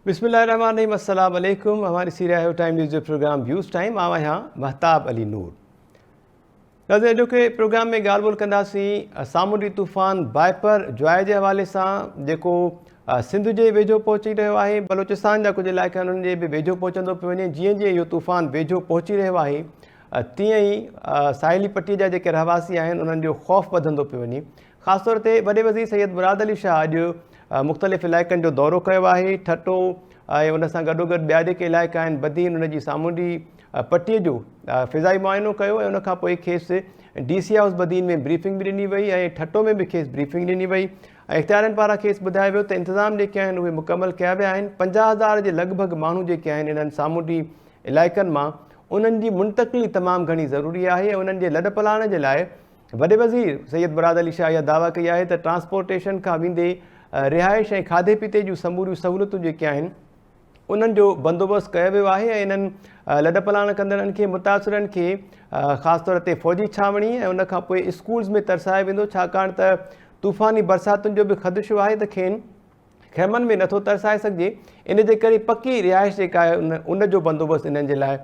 बिस्मिल्लाहिर्रहमानिर्रहीम, अस्सलाम वालेकुम। हमारी सीरिया है टाइम न्यूज़ जो प्रोग्राम व्यूज़ टाइम आवा यहाँ महताब अली नूर नज़र जो के प्रोग्राम में ॻाल्हि ॿोल कंदासीं सामूंडी तूफ़ान बाइपर जुआए जे हवाले सां जेको सिंध जे वेझो पहुची रहियो आहे। बलोचिस्तान जा कुझु इलाइक़ा उन्हनि जे बि वेझो पहुचंदो पियो वञे। जीअं जीअं इहो तूफ़ान वेझो पहुची रहियो आहे तीअं ई साहिली पट्टीअ जा जेके रहवासी आहिनि उन्हनि जो ख़ौफ़ वधंदो पियो वञे। ख़ासि तौर ते वॾे वज़ीर सैयद मुराद अली शाह अॼु मुख़्तलिफ़ इलाइक़नि जो दौरो कयो आहे। ठटो ऐं उन सां गॾोगॾु ॿिया जेके इलाइक़ा आहिनि बदीन उन जी सामूंडी पट्टीअ जो फ़िज़ाई मुआइनो कयो ऐं उनखां पोइ खेसि DC हाउस बदीन में ब्रीफिंग बि ॾिनी वई ऐं ठटो में बि खेसि ब्रीफिंग ॾिनी वई ऐं इख़्तियारनि पारां खेसि ॿुधायो वियो त इंतिज़ाम जेके आहिनि उहे मुकमल कया विया आहिनि। 50,000 जे लॻभॻि माण्हू जेके आहिनि इन्हनि सामूंडी इलाइक़नि मां उन्हनि जी मुंतक़िली तमामु घणी ज़रूरी आहे ऐं उन्हनि जे लॾ पलाण जे लाइ वॾे वज़ीर सैयद मुराद अली शाह इहा दावा कई आहे त ट्रांसपोर्टेशन खां वेंदे रिहाइश ऐं खाधे पीते जूं समूरियूं सहूलियतूं जेके आहिनि उन्हनि जो बंदोबस्तु कयो वियो आहे ऐं इन्हनि लॾ पलाण कंदड़नि खे मुतासिरनि खे ख़ासि तौर ते फ़ौजी छावणी ऐं उनखां पोइ स्कूल्स में तरसायो वेंदो, छाकाणि त तूफ़ानी बरसातुनि जो बि ख़दशो आहे त खेनि खेमनि में नथो तरसाए सघिजे। इन जे करे पकी रिहाइश जेका आहे उन जो बंदोबस्तु इन्हनि जे लाइ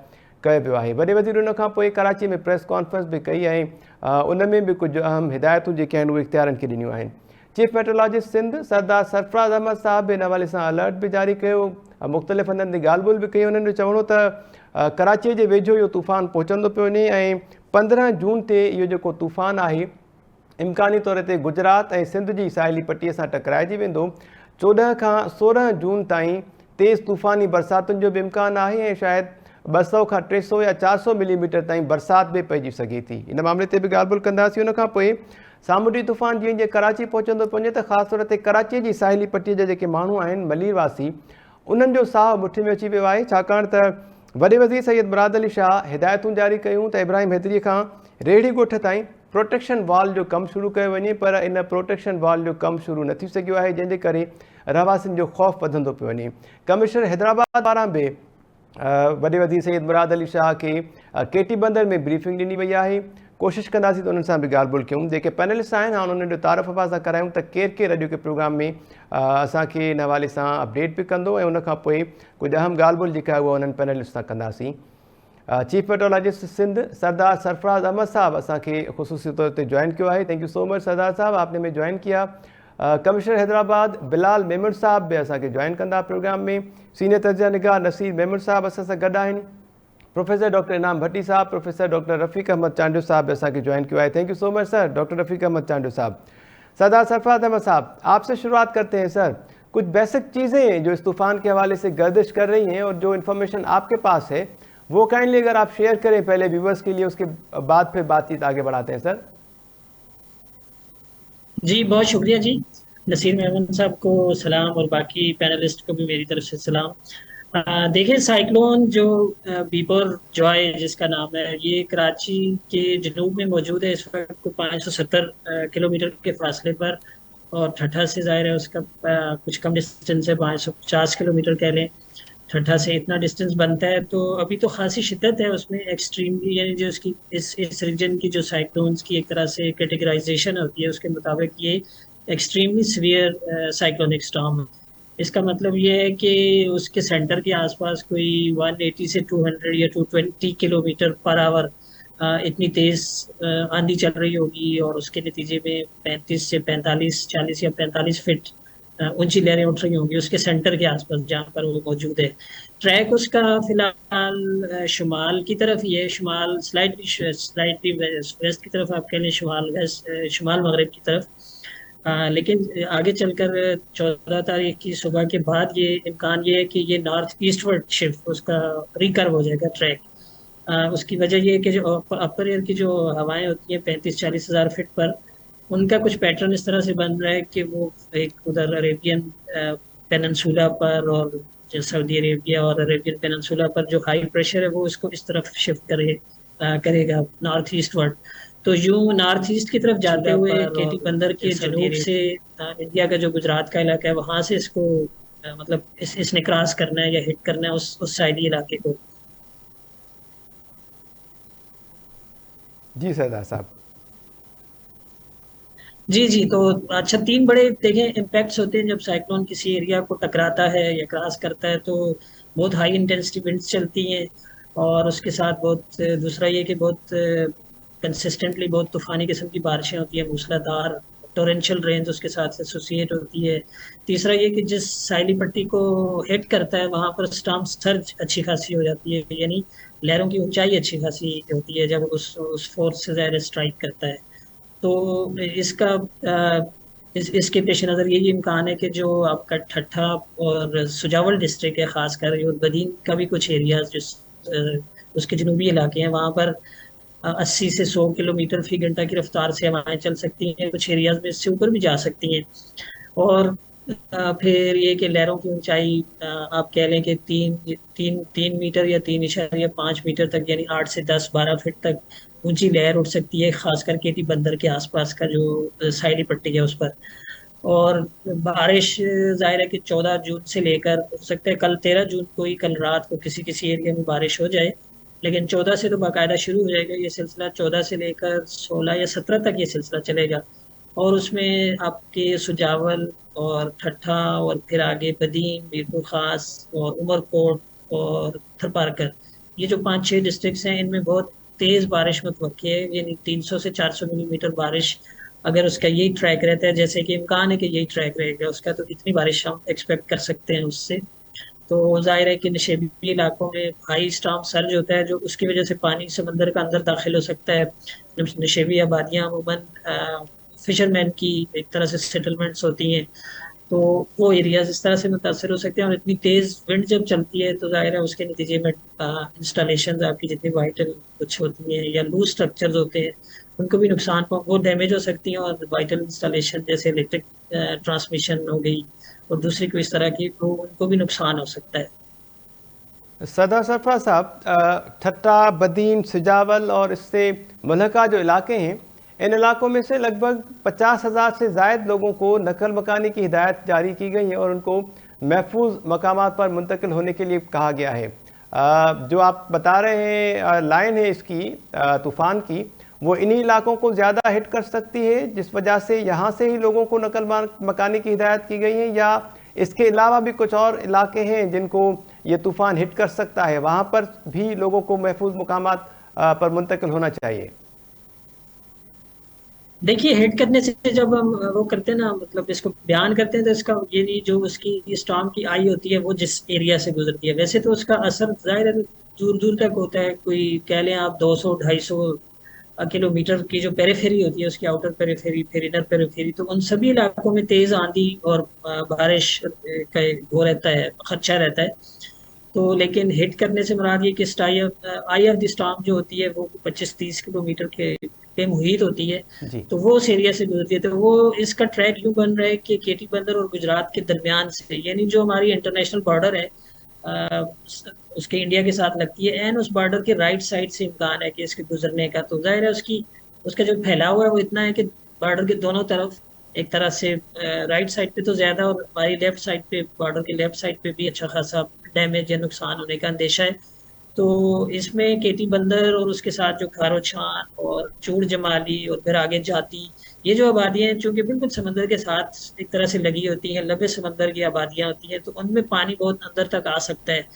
कयो वियो आहे। वॾे वज़ीर उनखां पोइ कराची में प्रेस कॉन्फ्रेंस बि कई ऐं उन में बि कुझु अहम हिदायतूं जेके आहिनि उहे इख़्तियारनि खे ॾिनियूं आहिनि। चीफ मेट्रोलॉजिस्ट सिंध सरदार सरफराज़ अहमद साहब बि इन हवाले सां अलर्ट बि जारी कयो। मुख़्तलिफ़ हंधनि ते ॻाल्हि ॿोल बि कई। उन्हनि जो चवणो त कराचीअ जे वेझो इहो तूफ़ान पहुचंदो पियो वञे ऐं 15 जून ते इहो जेको तूफ़ान आहे इम्कानी तौर ते गुजरात ऐं सिंध जी साहिली पट्टीअ सां टकराइजी वेंदो। 14 खां 16 जून ताईं तेज़ तूफ़ानी बरसातुनि जो बि इम्कानु आहे ऐं शायदि 200 खां 300 या 400 मिलीमीटर ताईं बरसाति बि पइजी सघे थी। इन मामले ते बि ॻाल्हि ॿोल कंदासीं। उनखां पोइ सामूंडी तूफ़ान जीअं जीअं कराची पहुचंदो पियो वञे त ख़ासि तौर ते कराचीअ जी साहिली पट्टीअ जा जेके माण्हू आहिनि मलीरवासी उन्हनि जो साहु मुठि में अची वियो आहे, छाकाणि त वॾे वज़ीर सैयद मुराद अली शाह हिदायतूं जारी कयूं त इब्राहिम हैदरीअ खां रेड़ी ॻोठ ताईं प्रोटेक्शन वॉल जो कमु शुरू कयो वञे, पर इन प्रोटेक्शन वॉल जो कमु शुरू न थी सघियो आहे जंहिंजे करे रहवासियुनि जो ख़ौफ़ वधंदो पियो वञे। कमिश्नर हैदराबाद पारां बि वॾे वज़ीर सैयद मुराद अली शाह खे केटी बंदर में ब्रीफिंग ॾिनी वई आहे। कोशिशि कंदासीं त उन्हनि सां बि ॻाल्हि ॿोल कयूं। जेके पैनलिस्ट आहिनि हाणे उन्हनि जो तारीफ़ सां करायूं त केरु केरु अॼु के प्रोग्राम में असांखे इन हवाले सां अपडेट बि कंदो ऐं उनखां पोइ कुझु अहम ॻाल्हि ॿोल जेका आहे उहा उन्हनि पैनलिस्ट सां कंदासीं। चीफ मेट्रोलॉजिस्ट सिंध सरदार सरफराज़ अहमद साहब असांखे ख़ुसूसी तौर ते ज्वाइन किया है। थैंक यू सो मच सरदार साहब, आपने में ज्वाइन किया। कमिश्नर हैदराबाद बिलाल मेमन साहब भी असांखे ज्वाइन कंदा प्रोग्राम में। सीनियर तर्जुमा निगाह नसीर मेमन साहब असां सां गॾु आहिनि। Professor doctor Inam Bhatti sahab, professor doctor Rafiq Ahmed Chandio sahab भी असांखे ज्वाइन किया है। Thank you so much sir doctor Rafiq Ahmed Chandio sahab. Sardar Sarfaraz Ahmed sahab, आपसे शुरुआत करते हैं सर। कुछ बेसिक चीज़ें जो इस तूफ़ान के हवाले से गर्दिश कर रही हैं और जो इन्फॉर्मेशन आपके पास है वो काइंडली अगर आप शेयर करें पहले व्यूवर्स के लिए, उसके बाद फिर बातचीत आगे बढ़ाते हैं सर। जी बहुत शुक्रिया जी। नसीर मेमन साहब को सलाम और बाकी पैनलिस्ट को भी मेरी तरफ से सलाम। देखिए साइक्लोन जो बीपर जॉय जिसका नाम है, ये कराची के जनूब में मौजूद है इस वक्त 570 किलोमीटर के फासले पर, और ठट्ठा से ज़ाहिर है उसका कुछ कम डिस्टेंस है, 550 किलोमीटर कह लें। ठट्ठा से इतना डिस्टेंस बनता है तो अभी तो खासी शिद्दत है उसमें, एक्सट्रीमली यानी जो उसकी इस रीजन की जो साइक्लोन्स की एक तरह से कैटेगराइजेशन होती है उसके मुताबिक ये एक्सट्रीमली सीवियर साइक्लोनिक स्टॉर्म है। इसका मतलब ये है कि उसके सेंटर के आसपास कोई 180 से 200 या 220 किलोमीटर पर आवर इतनी तेज आंधी चल रही होगी, और उसके नतीजे में 35 से 45 40 या 45 फीट ऊंची लहरें उठ रही होंगी उसके सेंटर के आसपास जहाँ पर वो मौजूद है। ट्रैक उसका फिलहाल शुमाल की तरफ ही है, शुमाल स्लाइटली वेस्ट की तरफ आप कह लें, शुमाल वेस्ट शुमाल मगरब की तरफ। लेकिन आगे चलकर 14 तारीख की सुबह के बाद ये इम्कान ये है कि ये नॉर्थ ईस्टवर्ड शिफ्ट उसका रिकर्व हो जाएगा ट्रैक। उसकी वजह ये है कि जो अपर एयर की जो हवाएं होती हैं 35-40 हज़ार फीट पर, उनका कुछ पैटर्न इस तरह से बन रहा है कि वो एक उधर अरेबियन पेननसूला पर और जो सऊदी अरेबिया और अरेबियन पेननसूला पर जो हाई प्रेशर है वो इसको इस तरफ शिफ्ट करेगा नॉर्थ ईस्ट वर्ड। तो यूं नॉर्थ ईस्ट की तरफ जाते हुए केटी बंदर के जनूब से इंडिया का जो गुजरात का इलाका है वहां से इसको मतलब इसने क्रॉस करना है या हिट करना है उस साइडी इलाके को। जी सरदार साहब। जी जी। तो अच्छा, तीन बड़े देखें इम्पैक्ट्स होते हैं जब साइक्लोन किसी एरिया को टकराता है या क्रॉस करता है। तो बहुत हाई इंटेंसिटी विंड्स चलती हैं, और उसके साथ बहुत दूसरा ये कि बहुत कंसिस्टेंटली बहुत तूफानी किस्म की बारिशें होती है, मूसलाधार टोरेंशियल रेंज उसके साथ एसोसिएट होती है। तीसरा ये कि जिस साइली पट्टी को हिट करता है वहां पर स्टॉर्म सर्ज अच्छी खासी हो जाती है, यानी लहरों की ऊंचाई अच्छी खासी होती है जब उस फोर्स से ज़्यादा स्ट्राइक करता है। तो इसका इसके पेश नज़र यही इम्कान है कि जो आपका ठट्ठा और सुजावल डिस्ट्रिक्ट है, खासकर और बदीन का भी कुछ एरियाज जिस उसके जनूबी इलाके हैं, वहाँ पर 80 से 100 किलोमीटर फी घंटा की रफ्तार से हवाएं चल सकती हैं, कुछ एरियाज में इससे ऊपर भी जा सकती हैं। और फिर ये कि लहरों की ऊंचाई आप कह लें कि 3 मीटर या 3.5 मीटर तक, यानी 8 से 10 12 फीट तक ऊंची लहर उठ सकती है, खासकर केटी बंदर के आसपास का जो साइडी पट्टी है उस पर। और बारिश जाहिर है कि 14 जून से लेकर, हो सकता है कल 13 जून को ही, कल रात को किसी किसी एरिया में बारिश हो जाए, लेकिन 14 से तो बाकायदा शुरू हो जाएगा ये सिलसिला। 14 से लेकर 16 या 17 तक ये सिलसिला चलेगा। और उसमें आपके सुजावल और ठट्ठा और फिर आगे बदीन, मीरपुर खास और उमरकोट और थरपारकर, ये जो 5-6 डिस्ट्रिक्ट्स हैं, इनमें बहुत तेज बारिश मुतवक्की है, यानी 300 से 400 मिलीमीटर बारिश। अगर उसका यही ट्रैक रहता है, जैसे कि इम्कान है कि यही ट्रैक रहेगा उसका, तो इतनी बारिश हम एक्सपेक्ट कर सकते हैं उससे। तो जाहिर है कि नशेबी इलाकों में हाई स्टॉर्म सर्ज होता है, जो उसकी वजह से पानी समंदर का अंदर दाखिल हो सकता है। जब नशेबी आबादियाँ अमूमन फिशरमैन की एक तरह से सेटलमेंट्स होती हैं, तो वो एरियाज इस तरह से मुतासर हो सकते हैं। और इतनी तेज विंड जब चलती है तो जाहिर है उसके नतीजे में इंस्टॉलेशन आपकी जितनी वाइटल कुछ होती हैं या लूज स्ट्रक्चर्स होते हैं, उनको भी नुकसान वो डैमेज हो सकती हैं। और वाइटल इंस्टॉलेशन जैसे इलेक्ट्रिक ट्रांसमिशन हो गई और दूसरी कोई इस तरह की, तो उनको भी नुकसान हो सकता है। सरदार सरफराज साहब, ठट्टा, बदीन, सिजावल और इससे मुल्हका जो इलाके हैं, इन इलाकों में से लगभग 50,000 से ज़ायद लोगों को नकल मकानी की हिदायत जारी की गई है और उनको महफूज मकामात पर मुंतकिल होने के लिए कहा गया है। जो आप बता रहे हैं लाइन है इसकी तूफ़ान की, वो इन्हीं इलाकों को ज़्यादा हिट कर सकती है जिस वजह से यहाँ से ही लोगों को नकल मकानी की हिदायत की गई है, या इसके अलावा भी कुछ और इलाके हैं जिनको ये तूफ़ान हिट कर सकता है, वहाँ पर भी लोगों को महफूज मकामात पर मुंतकिल होना चाहिए? देखिए, हिट करने से जब हम वो करते हैं ना, मतलब इसको बयान करते हैं, तो इसका ये नहीं, जो उसकी स्टॉर्म की आई होती है वो जिस एरिया से गुजरती है, वैसे तो उसका असर जाहिर है दूर दूर तक होता है। कोई कह लें आप 200-250 किलोमीटर की जो पेरीफेरी होती है, उसकी आउटर पेरीफेरी फिर इनर पेरीफेरी, तो उन सभी इलाकों में तेज आंधी और बारिश का वो रहता है, खदशा रहता है। तो लेकिन हिट करने से मुराद ये कि आई ऑफ द स्टॉर्म जो होती है वो 25-30 किलोमीटर के मुहित होती है। जी। तो वो उस एरिया से गुजरती है। तो वो इसका ट्रैक यूं बन रहा है कि केटी बंदर और गुजरात के दरमियान से, यानी जो हमारी इंटरनेशनल बॉर्डर है अ, उसके इंडिया के साथ लगती है, एंड उस बॉर्डर के राइट साइड से इम्कान है कि इसके गुजरने का। तो जाहिर है उसका जो फैलाव है वो इतना है कि बॉर्डर के दोनों तरफ, एक तरह से राइट साइड पे तो ज्यादा, और हमारी लेफ्ट साइड पे, बॉर्डर के लेफ्ट साइड पे भी अच्छा खासा डैमेज या नुकसान होने का अंदेशा है। तो इसमें केटी बंदर और उसके साथ जो खारोछान और चूड़ जमाली और फिर आगे जाती, ये जो आबादियां हैं चूंकि बिल्कुल समंदर के साथ एक तरह से लगी होती हैं, लबे समंदर की आबादियां होती हैं, तो उनमें पानी बहुत अंदर तक आ सकता है।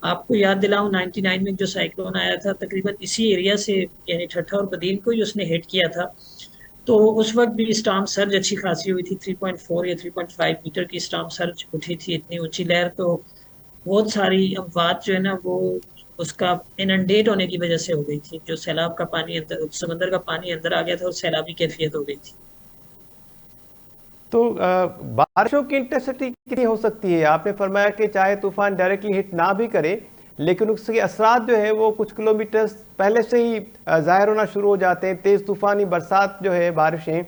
आपको याद दिलाऊं, 99 में जो साइक्लोन आया था, तकरीबन इसी एरिया से, यानी ठट्ठा और बदीन को ही उसने हिट किया था। तो उस वक्त भी स्टॉर्म सर्ज अच्छी खासी हुई थी, 3.4 या 3.5 मीटर की स्टॉर्म सर्ज उठी थी, इतनी ऊंची लहर। तो बहुत सारी अमवात जो है ना, वो उसका इनंडेट होने की वजह से हो गई थी, जो सैलाब का पानी अंदर, समंदर का पानी अंदर आ गया था और सैलाबी कैफियत हो गई थी। तो बारिशों की इंटेंसिटी कितनी हो सकती है? आपने फरमाया कि चाहे तूफान डायरेक्टली हिट ना भी करे, लेकिन उसके असरात जो है वो कुछ किलोमीटर पहले से ही ज़ाहिर होना शुरू हो जाते हैं। तेज़ तूफ़ानी बरसात जो है, बारिशें,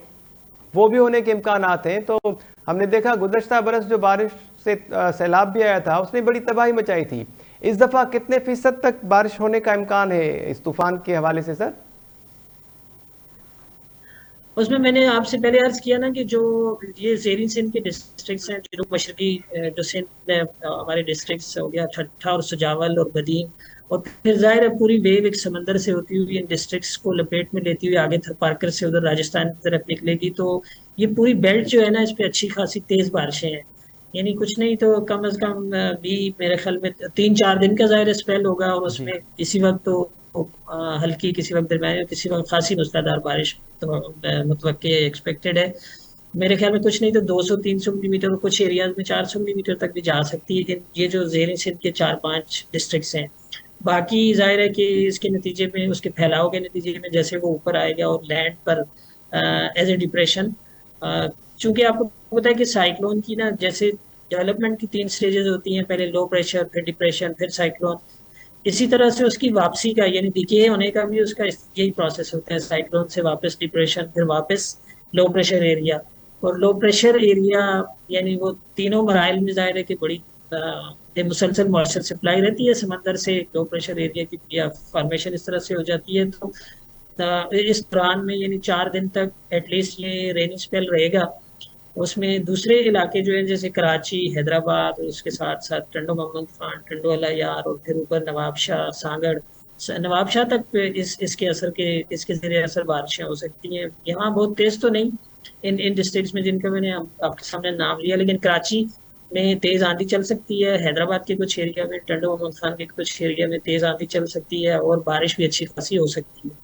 वो भी होने के इम्कान हैं। तो हमने देखा गुज़श्ता बरस जो बारिश से सैलाब भी आया था, उसने बड़ी तबाही मचाई थी। इस दफ़ा कितने फीसद तक बारिश होने का इम्कान है इस तूफान के हवाले से सर? उसमें मैंने आपसे पहले अर्ज किया ना कि जो ये ज़ेरिन सिंध के डिस्ट्रिक्ट्स हैं, जनूब मशरकी जो सिंध में हमारे डिस्ट्रिक्ट्स हो गया, ठट्ठा और सुजावल और बदीन, और फिर जाहिर है पूरी वेव एक समंदर से होती हुई इन डिस्ट्रिक्ट्स को लपेट में लेती हुई आगे थरपारकर से उधर राजस्थान की तरफ निकलेगी। तो ये पूरी बेल्ट जो है ना, इस पे अच्छी खासी तेज बारिशें हैं। यानी कुछ नहीं तो कम से कम भी मेरे ख्याल में 3-4 दिन का ज़ाहिर स्पेल होगा, और जी। उसमें किसी वक्त तो हल्की, किसी वक्त दरमियानी, और किसी वक्त खासी मूसलाधार बारिश तो मुतवक्के एक्सपेक्टेड है। मेरे ख्याल में कुछ नहीं तो 200-300 मिलीमीटर, और कुछ एरियाज में 400 मिलीमीटर तक भी जा सकती है। ये जो ज़ेर सिंध के 4-5 डिस्ट्रिक्ट्स हैं। बाकी जाहिर है कि इसके नतीजे में, उसके फैलाव के नतीजे में, जैसे वो ऊपर आएगा और लैंड पर एज ए डिप्रेशन, चूंकि आपको पता है कि साइक्लोन की ना, जैसे डेवलपमेंट की 3 स्टेजेस होती हैं, पहले लो प्रेशर, फिर डिप्रेशन, फिर साइक्लोन। इसी तरह से उसकी वापसी का, यानी डिके होने का भी उसका यही प्रोसेस होता है, साइक्लोन से वापस डिप्रेशन, फिर वापस लो प्रेशर एरिया। और लो प्रेशर एरिया यानी वो तीनों मराइल में जाहिर है कि बड़ी मुसलसल मॉइस्चर सप्लाई रहती है समंदर से। लो प्रेशर एरिया की या फॉर्मेशन इस तरह से हो जाती है, तो इस दौरान में यानी 4 दिन तक एटलीस्ट ये रेनी स्पेल रहेगा। उसमें दूसरे इलाके जो है, जैसे कराची, हैदराबाद, और उसके साथ साथ टंडो मोहम्मद खान, टंडो अला यार, और फिर ऊपर नवाबशाह, सागड़, नवाबशाह तक पे इसके असर के, इसके ज़रिए असर बारिशें हो सकती हैं। यहाँ बहुत तेज तो नहीं, इन इन डिस्ट्रिक्ट्स में जिनका मैंने आपके सामने नाम लिया, लेकिन कराची में तेज आंधी चल सकती है, हैदराबाद के कुछ एरिया में, टंडो मोहम्मद खान के कुछ एरिया में तेज आंधी चल सकती है, और बारिश भी अच्छी खासी हो सकती है।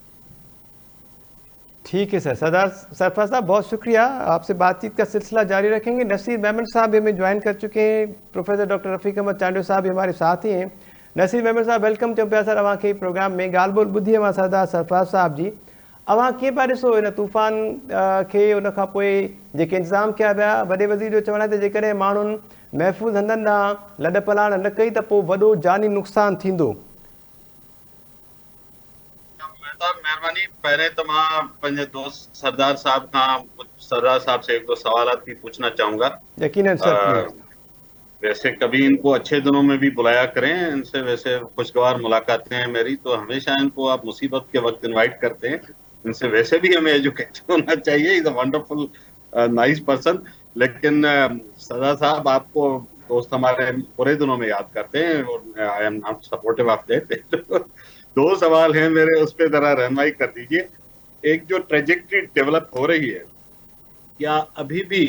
ठीक है सर। सरदार सरफराज साहब, बहुत शुक्रिया। आपसे बातचीत का सिलसिला जारी रखेंगे। नसीर मेमन साहब भी हमें ज्वाइन कर चुके हैं। प्रोफेसर डॉक्टर रफ़ीक अहमद चांडियो साहब भी हमारे साथ ही हैं। नसीर मेमन साहब, वेलकम थियो पिया सर अवां खे प्रोग्राम में। ॻाल्हि ॿोल ॿुधी मां सरदार सरफराज साहब जी। अवां कीअं पिया ॾिसो इन तूफ़ान खे? उन खां पोइ जेके इंतज़ाम कया विया, वॾे वज़ीर जो चवणु आहे त जेकॾहिं माण्हुनि महफ़ूज़ हंधनि ॾांहुं लॾ पलाण न कई त पोइ वॾो जानी नुक़सानु थींदो। साहब महिरबानी, पहिरें तो मां पंहिंजे दोस्त सरदार साहब खां सरदार साहब से एक दो सवाल भी पूछना चाहूंगा। यकीनन सर, प्लीज। वैसे कभी इनको अच्छे दिनों में भी बुलाया करें, इनसे वैसे खुशगवार मुलाकातें हैं मेरी, तो हमेशा इनको आप मुसीबत के वक्त इनवाइट करते हैं। इनसे वैसे भी हमें एजुकेशन होना चाहिए। Is a wonderful nice person. लेकिन सरदार साहब, आपको दोस्त हमारे बुरे दिनों में याद करते हैं, और I am not supportive of that. दो सवाल हैं मेरे, उस पर जरा रहनुमाई कर दीजिए। एक, जो ट्रेजेक्टरी डेवलप हो रही है, क्या अभी भी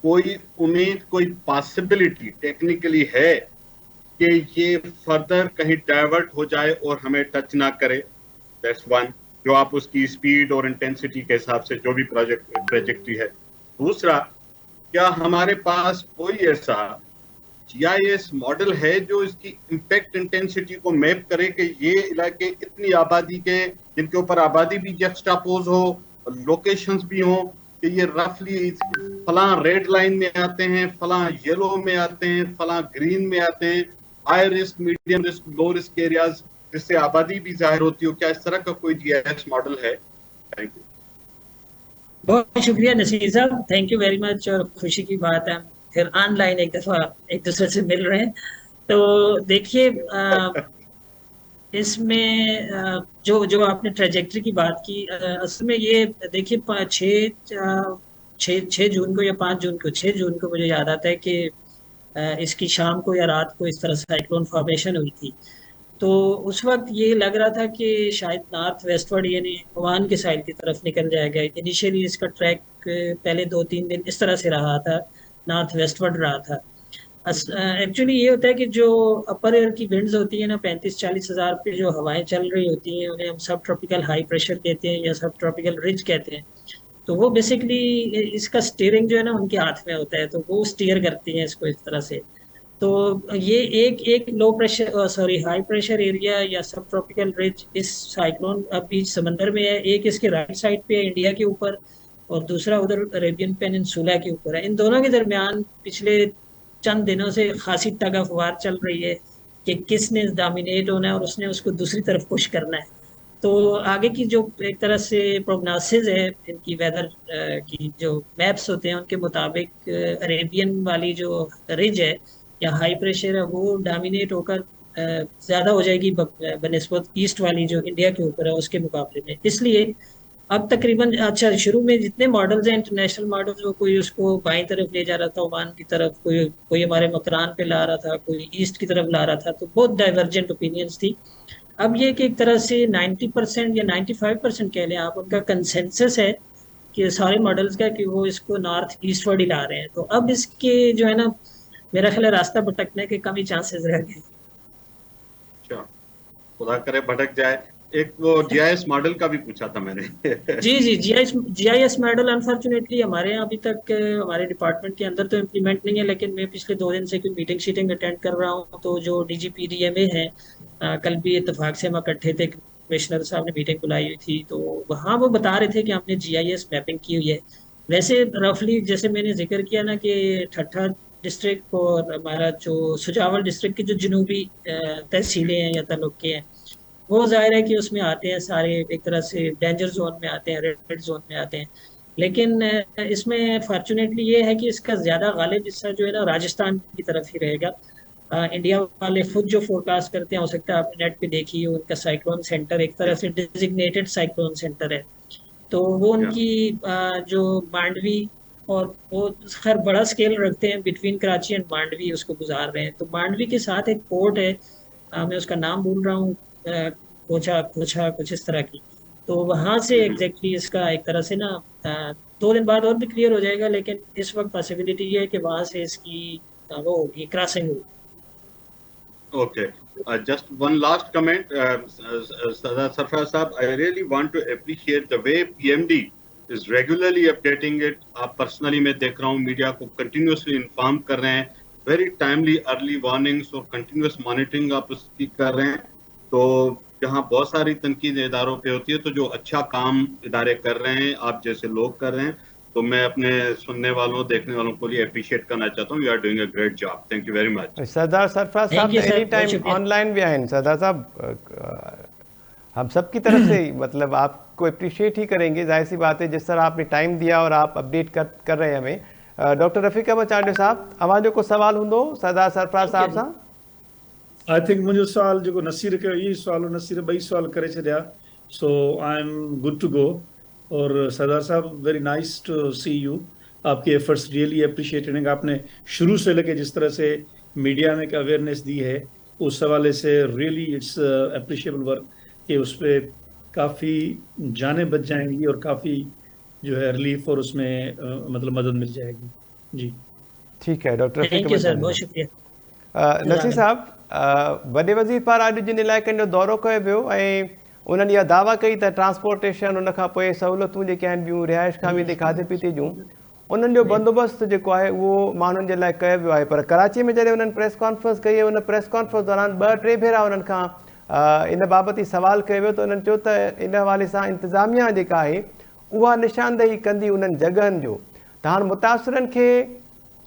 कोई उम्मीद, कोई पॉसिबिलिटी टेक्निकली है कि ये फर्दर कहीं डाइवर्ट हो जाए और हमें टच ना करे? That's one. जो आप उसकी स्पीड और इंटेंसिटी के हिसाब से जो भी प्रोजेक्ट ट्रेजेक्टरी है। दूसरा, क्या हमारे पास कोई ऐसा जीआईएस मॉडल है जो इसकी इम्पैक्ट इंटेंसिटी को मैप करे कि ये इलाके इतनी आबादी के, जिनके ऊपर आबादी भी जक्सटापोज हो, लोकेशंस भी हो, कि ये रफली फलां रेड लाइन में आते हैं, फलां येलो में आते हैं, फलां ग्रीन में आते हैं, high risk, medium risk, low risk areas, जिससे आबादी भी जाहिर होती हो? क्या इस तरह का कोई जीआईएस मॉडल है? Thank U. बहुत शुक्रिया नसीर साहब, थैंक यू वेरी मच। और खुशी की बात है फिर ऑनलाइन एक दफा एक दूसरे से मिल रहे हैं। तो देखिए, इसमें जो जो आपने ट्रेजेक्टरी की बात की, असल में ये देखिए, 6 जून को या 5 जून को, 6 जून को मुझे याद आता है कि इसकी शाम को या रात को इस तरह साइक्लोन फॉर्मेशन हुई थी। तो उस वक्त ये लग रहा था कि शायद नॉर्थ वेस्टवर्ड यानी ओमान के साइड की तरफ निकल जाएगा। इनिशियली इसका ट्रैक पहले 2-3 दिन इस तरह से रहा था, नॉर्थ वेस्टवर्ड रहा था। एक्चुअली ये होता है कि जो अपर एयर की विंड्स होती है ना, 35-40 हज़ार पे जो हवाएं चल रही होती हैं, उन्हें हम सब ट्रॉपिकल हाई प्रेशर कहते हैं या सब ट्रॉपिकल रिज कहते हैं। तो वो बेसिकली, इसका स्टीयरिंग जो है ना उनके हाथ में होता है, तो वो स्टीयर करती हैं इसको इस तरह से। तो ये एक एक low pressure, sorry, high pressure area या सब ट्रॉपिकल रिज इस साइक्लोन अभी समंदर में है। एक इसके राइट साइड पे है इंडिया के ऊपर, और दूसरा उधर अरेबियन पेनिनसुला के ऊपर है। इन दोनों के दरमियान पिछले चंद दिनों से खासी टग ऑफ वार चल रही है कि किसने डोमिनेट होना है और उसने उसको दूसरी तरफ पुश करना है। तो आगे की जो एक तरह से प्रोग्नोसिस है इनकी, वेदर की जो मैप्स होते हैं उनके मुताबिक, अरेबियन वाली जो रिज है या हाई प्रेशर है, वो डोमिनेट होकर ज्यादा हो जाएगी बनिस्बत ईस्ट वाली जो इंडिया के ऊपर है उसके मुकाबले में। इसलिए अब तकरीबन, अच्छा, शुरू में जितने मॉडल्स हैं इंटरनेशनल मॉडल्स, वो कोई उसको बाईं तरफ ले जा रहा था, ओमान की तरफ, कोई कोई हमारे मकरान पे ला रहा था, कोई ईस्ट की तरफ ला रहा था, तो बहुत डाइवर्जेंट ओपिनियंस थी। अब ये कि एक तरह से 90% या 95% कह लें आप, उनका कंसेंसस है कि सारे मॉडल्स का कि वो इसको नॉर्थ ईस्टवर्ड ही ला रहे हैं, तो अब इसके जो है ना, मेरा ख्याल है रास्ता भटकने के कम ही चांसेस रह गए। अच्छा, खुदा करे भटक जाए। एक वो जीआईएस मॉडल का भी पूछा था मैंने। जी जी, जीआईएस मॉडल अनफॉर्चुनेटली हमारे यहाँ अभी तक हमारे डिपार्टमेंट के अंदर तो इम्प्लीमेंट नहीं है, लेकिन मैं पिछले 2 दिन से कोई मीटिंग शीटिंग अटेंड कर रहा हूँ, तो जो डीजीपीडीएमए है, कल भी इत्तेफाक से हम इकट्ठे थे, कमिश्नर साहब ने मीटिंग बुलाई हुई थी, तो वहाँ वो बता रहे थे कि हमने जीआईएस मैपिंग की हुई है। वैसे रफली जैसे मैंने जिक्र किया ना कि ठट्ठा डिस्ट्रिक्ट और हमारा जो सुजावल डिस्ट्रिक्ट की जो जनूबी तहसीलें हैं या तालुके हैं, वो जाहिर है कि उसमें आते हैं सारे, एक तरह से डेंजर जोन में आते हैं, रेड जोन में आते हैं। लेकिन इसमें फॉर्चुनेटली ये है कि इसका ज्यादा गालिब हिस्सा जो है ना राजस्थान की तरफ ही रहेगा। इंडिया वाले खुद जो फोरकास्ट करते हैं, हो सकता है आपने नेट पे देखी हो, उनका साइक्लोन सेंटर एक तरह से डिजिग्नेटेड साइक्लोन सेंटर है। तो वो या उनकी जो मांडवी, और वो खैर बड़ा स्केल रखते हैं, बिटवीन कराची एंड मांडवी उसको गुजार रहे हैं। तो मांडवी के साथ एक पोर्ट है, मैं उसका नाम भूल रहा हूँ, कोचा कोचा कुछ इस तरह की। तो वहां से एग्जैक्टली इसका एक तरह से ना 2 दिन बाद और भी क्लियर हो जाएगा, लेकिन इस वक्त पॉसिबिलिटी ये है कि वहां से इसकी वो होगी, क्रॉसिंग होगी। Okay. Just one last comment, Sardar Sarfraz Saab. I really want to appreciate the way PMD is regularly updating it. AAP personally मैं देख रहा हूँ मीडिया को continuously inform कर रहे हैं, very timely early warnings और continuous monitoring आप उसकी कर रहे हैं। तो जहाँ बहुत सारी तनकीद इदारों पे होती है, तो जो अच्छा काम इदारे कर रहे हैं, आप जैसे लोग कर रहे हैं, तो मैं अपने सुनने वालों देखने वालों को लिए अप्रिशिएट करना चाहता हूँ। You are doing a great job, thank you very much. Sardar Sarfaraz sahab thank you sir, any बहुत टाइम शुक्रिया। ऑनलाइन भी आए सरदार साहब, हम सबकी तरफ से मतलब आपको अप्रिशिएट ही करेंगे, जाहिर सी बात है जिस तरह आपने टाइम दिया और आप अपडेट कर रहे हैं हमें। डॉक्टर रफ़ीक अहमद चांडियो साहब, अवांजो को सवाल हूंदो सरदार सरफराज साहब सां? आई थिंक मुंहिंजो सुवाल जेको नसीर कयो, इहो सुवाल नसीर ॿई सुवाल करे छॾिया, so I am good to go. और Sardar sahab, very nice to see you, आपके एफर्ट्स रियली अप्रिशिएटेड। आपने शुरू से लेके जिस तरह से मीडिया में अवेयरनेस दी है, उस हवाले से रियली इट्स अप्रिशिएबल वर्क, कि उस पर काफ़ी जानें बच जाएंगी और काफ़ी जो है रिलीफ और उसमें मतलब मदद मिल जाएगी। जी ठीक है doctor Rafiq thank you Ahmed sir, Chandio बहुत साहब। शुक्रिया। नसीर साहब, वॾे वज़ीर पारां अॼु जिन इलाइक़नि जो दौरो कयो वियो ऐं उन्हनि इहा दावा कई त ट्रांसपोर्टेशन, उन खां पोइ सहूलियतूं जेके आहिनि ॿियूं रिहाइश खां वेंदे खाधे पीते जूं, उन्हनि जो बंदोबस्तु जेको आहे उहो माण्हुनि जे लाइ कयो वियो आहे। पर कराची में जॾहिं उन्हनि प्रेस कॉन्फ्रेंस कई, उन प्रेस कॉन्फ्रेंस दौरान 2-3 भेरा उन्हनि खां इन बाबति सवाल कयो वियो, त उन्हनि चयो त इन हवाले सां इंतिज़ामिया जेका आहे उहा निशानदेही कंदी उन्हनि जॻहनि जो। त हाणे मुतासिरनि खे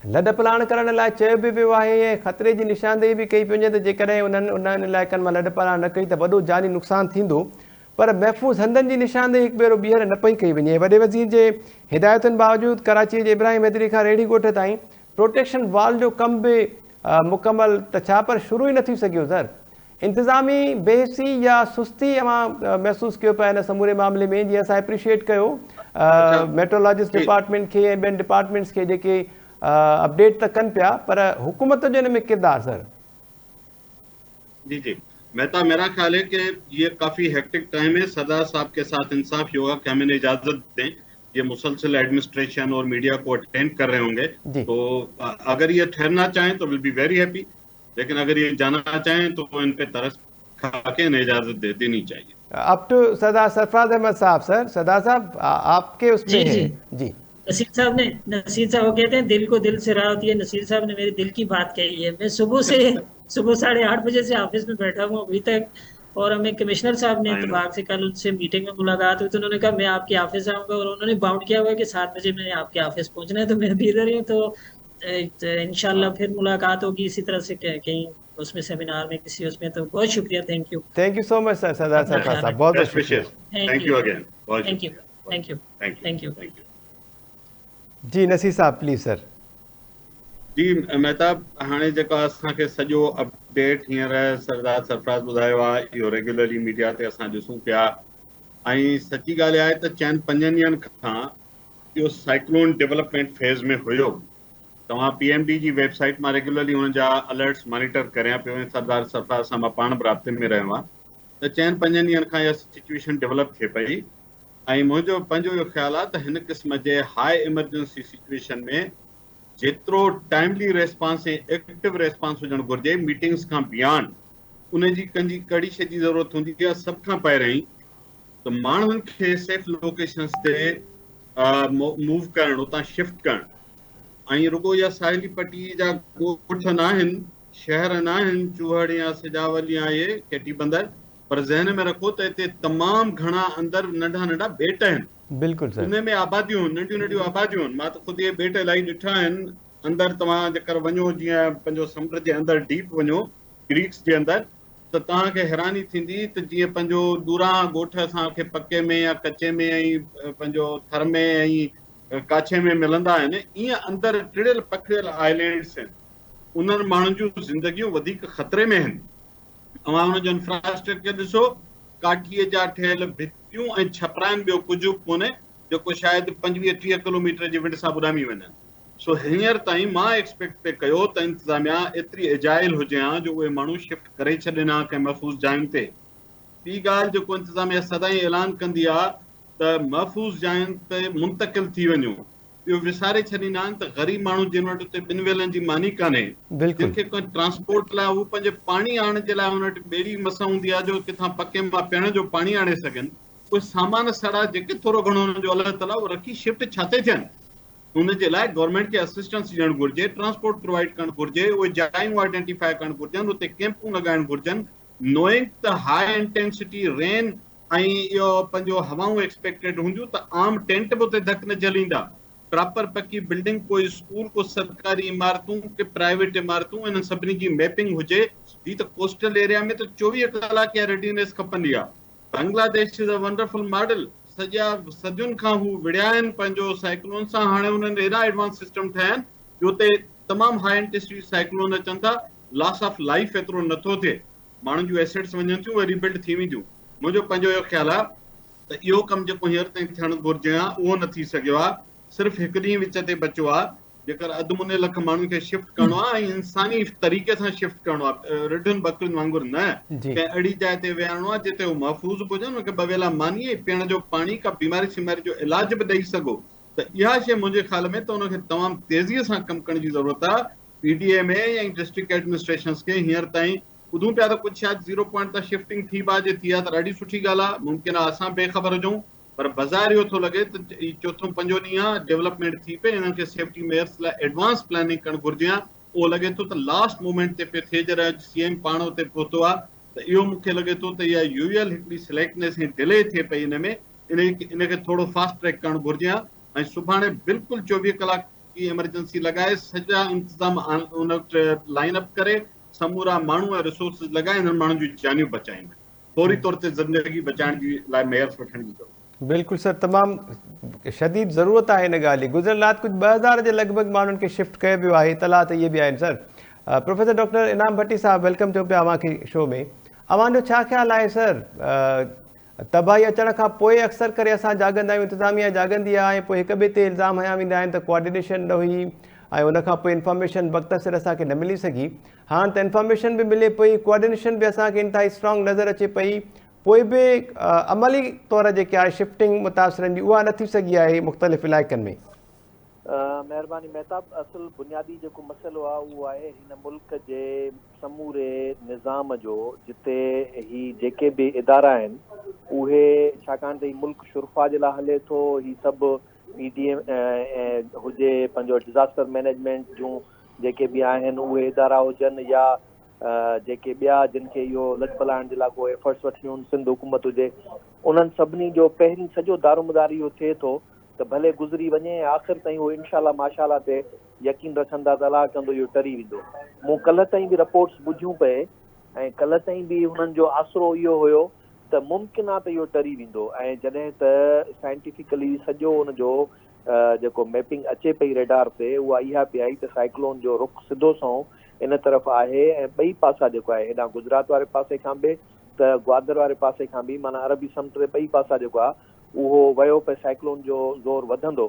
लॾ पलाण करण लाइ चयो बि वियो आहे ऐं ख़तरे जी निशानदेही बि कई पई वञे त जेकॾहिं उन्हनि इलाइक़नि मां लॾ पलाण न कई त वॾो जानी नुक़सानु थींदो। पर महफ़ूज़ हंधनि जी निशानदेही हिकु भेरो ॿीहर न पई कई वञे। वॾे वज़ीर जे हिदायतुनि बावजूदि कराची जे इब्राहिम हैदरी खां रेढ़ी ॻोठ ताईं प्रोटेक्शन वॉल जो कम बि मुकमल त छा पर शुरू ई न थी सघियो सर। इंतिज़ामी बेहसी या सुस्ती अवां महसूसु कयो पिया हिन समूरे मामले में, जीअं असां एप्रिशिएट कयो मेट्रोलॉजिस्ट डिपार्टमेंट खे ऐं ॿियनि डिपार्टमेंट्स खे जेके अपडेट त कनि पिया, पर हुकूमत जो हिन में किरदारु सर? जी जी, मेरा ख्याल है कि ये काफ़ी हेक्टिक टाइम है। सरदार साहब के साथ इंसाफ ये होगा कि हमें इजाज़त दें, ये मुसलसल एडमिनिस्ट्रेशन और मीडिया को अटेंड कर रहे होंगे, तो अगर ये ठहरना चाहें तो विल बी वेरी हैप्पी, लेकिन अगर ये जाना चाहें तो इन पे तरस खा के इन्हें इजाज़त दे देनी चाहिए। अप टू सरदार सरफराज अहमद साहब। सर सरदार साहब आपके उस पे है जी। नसीर साहब वो कहते हैं दिल को दिल से राह होती है। नसीर साहब ने मेरे दिल की बात कही है। मैं सुबह 8:30 बजे से ऑफिस में बैठा हूँ अभी तक, और हमें कमिश्नर साहब ने इत्तेफाक से कल उनसे मीटिंग में मुलाकात हुई, तो उन्होंने कहा मैं आपके ऑफिस आऊंगा, और उन्होंने बाउंड किया हुआ है कि 7 बजे मैंने आपके ऑफिस पहुंचना है, तो मैं भी इधर ही हूँ। तो इंशाल्लाह फिर मुलाकात होगी इसी तरह से कहीं उसमें सेमिनार में किसी उसमें। तो बहुत शुक्रिया, thank you so much sir Sardar Sarfaraz sahab, बहुत बहुत शुक्रिया। Thank you again, thank you. जी नसीर साहब प्लीज़ सर। जी मेहताब, हाणे जेको असांखे सॼो अपडेट हींअर सरदार सरफराज़ ॿुधायो आहे, इहो रेगुलरली मीडिया ते असां ॾिसूं पिया। ऐं सची ॻाल्हि आहे त 4-5 ॾींहंनि खां इहो साइक्लोन डेवलपमेंट फेज़ में हुयो। तव्हां PMD जी वेबसाइट मां रेगुलरली हुन जा अलर्ट्स मॉनिटर करियां पियो, ऐं सरदार सरफराज़ सां मां पाण बि राब्ते में रहियो आहियां। त 4-5 ॾींहंनि खां इहा सिचुएशन डेवलप थिए पई, ऐं मुंहिंजो पंहिंजो इहो ख़्यालु आहे त हिन क़िस्म जे हाई इमरजेंसी सिचुएशन में जेतिरो टाइमली रेस्पॉन्स ऐं एक्टिव रेस्पॉन्स हुजणु घुरिजे मीटिंग्स खां बियॉन्ड, उन जी कंहिंजी कड़ी शइ जी ज़रूरत हूंदी आहे सभ खां पहिरियों ई त माण्हुनि खे सेफ लोकेशन्स ते मूव करणु, उतां शिफ्ट करणु। ऐं रुगो या साहिली पट्टी जा ॻोठ न आहिनि, शहर न आहिनि, चूहड़ या सिजावल या इहे केटी बंदर, पर ज़हन में रखो त हिते तमामु घणा अंदरि नंढा नंढा ॿेट आहिनि, बिल्कुलु सर। उन में आबादियूं नंढियूं नंढियूं आबादियूं आहिनि। मां त ख़ुदि इहे ॿेट इलाही ॾिठा आहिनि। अंदरि तव्हां जेकर वञो, जीअं पंहिंजो समुंड जे अंदरि डीप वञो, क्रीक्स जे अंदरि, त तव्हांखे हैरानी थींदी त जीअं पंहिंजो दूरां ॻोठ असांखे पके में या कचे में ऐं पंहिंजो थर में ऐं काछे में मिलंदा आहिनि, ईअं अंदरि टिड़ियल पखिड़ियल आइलैंड्स आहिनि। उन्हनि माण्हुनि जूं ज़िंदगियूं वधीक ख़तरे में आहिनि। तव्हां हुनजो इंफ्रास्ट्रक्चर ॾिसो, काठीअ जा ठहियल भितियूं ऐं छपराइनि, ॿियो कुझु बि कोन्हे जेको शायदि 25-30 किलोमीटर जी विंड सां ॿुॾामी वञनि। सो हींअर ताईं मां एक्सपेक्ट पे कयो त इंतिज़ामिया एतिरी एजाइल हुजे हा जो उहे माण्हू शिफ्ट करे छॾनि हा कंहिं महफ़ूज़ जायुनि ते। ॿी ॻाल्हि जेको इंतिज़ामिया सदाईं ऐलान कंदी आहे त महफ़ूज़ जायुनि ते मुंतक़िल थी वञो। ॿियो विसारे छॾींदा आहिनि त ग़रीब माण्हू जिन वटि उते ॿिनि वेलनि जी मानी कान्हे, जिनखे कोई ट्रांसपोर्ट लाइ उहो पंहिंजे पाणी आणण जे लाइ हुन वटि ॿेड़ी मस हूंदी आहे जो किथां पके मां पीअण जो पाणी आणे सघनि, उहे सामान सड़ा जेके थोरो घणो हुननि जो अलाह ताला उहो रखी शिफ्ट छा ते थियनि। हुन जे लाइ गवर्नमेंट खे असिस्टेंस ॾियणु घुरिजे, ट्रांसपोर्ट प्रोवाइड करणु घुरिजे, उहे जायूं आइडेंटिफाई करणु घुरिजनि, उते कैंपूं लॻाइणु घुरिजनि, नोइंग त हाई इंटेंसिटी रेन ऐं इहो पंहिंजो हवाऊं एक्सपेक्टेड हूंदियूं त आम टेंट बि उते धक न जलींदा। प्रॉपर पकी बिल्डिंग, कोई स्कूल, को सरकारी इमारतूं, के प्राइवेट इमारतूं, इन्हनि सभिनी जी मैपिंग हुजे। ही त कोस्टल एरिया में त 24 कलाक या रेडीनेस खपंदी आहे। Bangladesh is a wonderful model. सॼा सदियुनि खां हू विड़िया आहिनि पंहिंजो साइक्लोन सां। हाणे हुननि एॾा एडवांस सिस्टम ठाहिया आहिनि जो हुते तमामु हाई इंटेंसिटी साइक्लोन अचनि था, लॉस ऑफ लाइफ एतिरो नथो थिए, माण्हुनि जूं एसेट्स वञनि थियूं, उहे रिबिल्ड थी वेंदियूं। मुंहिंजो पंहिंजो इहो ख़्यालु आहे त इहो कमु जेको हींअर ताईं थियणु घुरिजे हा उहो न थी सघियो आहे। सिर्फ़ु हिकु ॾींहुं विच ते बचियो आहे। जेकर अधु मुने लख माण्हुनि खे शिफ्ट करिणो आहे ऐं इंसानी तरीक़े सां शिफ्ट करिणो आहे, रिढुनि बकरियुनि वांगुरु न, कंहिं अहिड़ी जाइ ते विहारणो आहे जिते उहो महफ़ूज़ बि हुजनि, उनखे बवेला मानी ऐं पीअण जो पाणी, का बीमारी शिमारी जो इलाज बि ॾेई सघो। त इहा शइ मुंहिंजे ख़्याल में त उनखे तमामु तेज़ीअ सां कमु करण जी ज़रूरत आहे। पीडीए में ऐं डिस्ट्रिक्ट एडमिनिस्ट्रेशन्स खे हींअर ताईं ॿुधूं पिया त कुझु शायदि 0 पॉइंट त शिफ्टिंग थी बाजे थी आहे, त ॾाढी सुठी ॻाल्हि आहे। मुमकिन आहे असां बेख़बर हुजूं, पर बाज़ारि इहो थो लॻे त चोथों पंजो ॾींहुं आहे, डेवलपमेंट थी पए, हिननि खे सेफ्टी मेयर्स लाइ एडवांस प्लानिंग करणु घुरिजे हा। उहो लॻे थो त लास्ट मोमेंट ते पियो थिए, जॾहिं सीएम पाण उते पहुतो आहे, त इहो मूंखे लॻे थो त इहा यूएल हिकिड़ी सिलेक्टनेस ऐं डिले थिए पई हिन में, इनखे थोरो फास्ट ट्रैक करणु घुरिजे हा। ऐं सुभाणे बिल्कुलु 24 कलाक जी एमरजेंसी लॻाए सॼा इंतिज़ाम उन वटि लाइन अप करे समूरा माण्हू ऐं रिसोर्सिस लॻाए हिननि माण्हुनि जूं जानियूं बचाइनि, फौरी तौर ते ज़िंदगी बचाइण जी लाइ मेयर्स वठण जी ज़रूरत। बिल्कुलु सर, तमामु शदीद ज़रूरत आहे हिन ॻाल्हि जी। गुज़िरियल राति कुझु 2000 जे लॻभॻि माण्हुनि खे शिफ्ट कयो वियो आहे, इतला त इहे बि आहिनि sir. Professor doctor Inam Bhatti साहब, वेलकम चओ पिया अव्हांखे शो में। अव्हांजो छा ख़्यालु आहे सर, तबाही अचण खां पोइ अक्सर करे असां जाॻंदा आहियूं, इंतिज़ामिया जाॻंदी आहे, ऐं पोइ हिक ॿिए ते इल्ज़ाम हया वेंदा आहिनि त कोऑर्डिनेशन न हुई ऐं उनखां पोइ इंफॉर्मेशन वक़्त सिर असांखे न मिली सघी। हाणे त इंफॉर्मेशन बि मिले पई, कोऑर्डिनेशन बि असांखे इंतिहाई स्ट्रॉन्ग नज़र अचे पई, पोइ बि अमली तौर जेके आहे शिफ्टिंग मुतासिरनि जी उहा न थी सघी आहे मुख़्तलिफ़ इलाइक़नि में। महिरबानी महताब, असुल बुनियादी जेको मसइलो आहे उहो आहे हिन मुल्क जे समूरे निज़ाम जो, जिते ही जेके बि इदारा आहिनि उहे, छाकाणि त ही मुल्क शुरफा जे लाइ हले थो, ही सभु पीडीएम हुजे, पंहिंजो डिज़ास्टर मैनेजमेंट जूं जेके बि आहिनि उहे इदारा हुजनि, या जेके ॿिया जिन खे इहो लॼपलाइण जे लाइ को एफर्ट्स वठी हुन, सिंध हुकूमत हुजे, उन्हनि सभिनी जो पहिरीं सॼो दारोमदार इहो थिए थो त भले गुज़री वञे, आख़िर ताईं उहो इनशाला माशाला ते यकीन रखंदा त अलाह कंदो इहो टरी वेंदो। मूं कल्ह ताईं बि रिपोर्ट्स ॿुधियूं पए, ऐं कल्ह ताईं बि हुननि जो आसिरो इहो हुयो त मुमकिन आहे त इहो टरी वेंदो। ऐं जॾहिं त साइंटिफिकली सॼो हुनजो जेको मैपिंग अचे पई रेडार ते, उहा इहा पई आई त साइक्लोन जो रुख सिधो सौ इन तरफ़ आहे, ऐं ॿई पासा जेको आहे, हेॾां गुजरात वारे पासे खां बि त ग्वादर वारे पासे खां बि, माना अरबी समुंड जे ॿई पासा जेको आहे उहो वियो पिए, साइक्लोन जो ज़ोर वधंदो।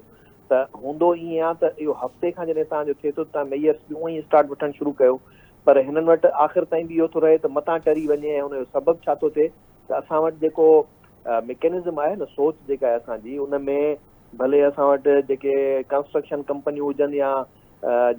त हूंदो ईअं आहे त इहो हफ़्ते खां जॾहिं तव्हांजो थिए थो, तव्हां मेयर्स बि उअं ई स्टार्ट वठणु शुरू कयो, पर हिननि वटि आख़िर ताईं बि इहो थो रहे त मतां टरी वञे, ऐं हुनजो सबबु छा थो थिए त असां वटि जेको मैकेनिज़म आहे न, सोच जेका आहे असांजी, उन में भले असां वटि जेके कंस्ट्रक्शन कंपनियूं हुजनि या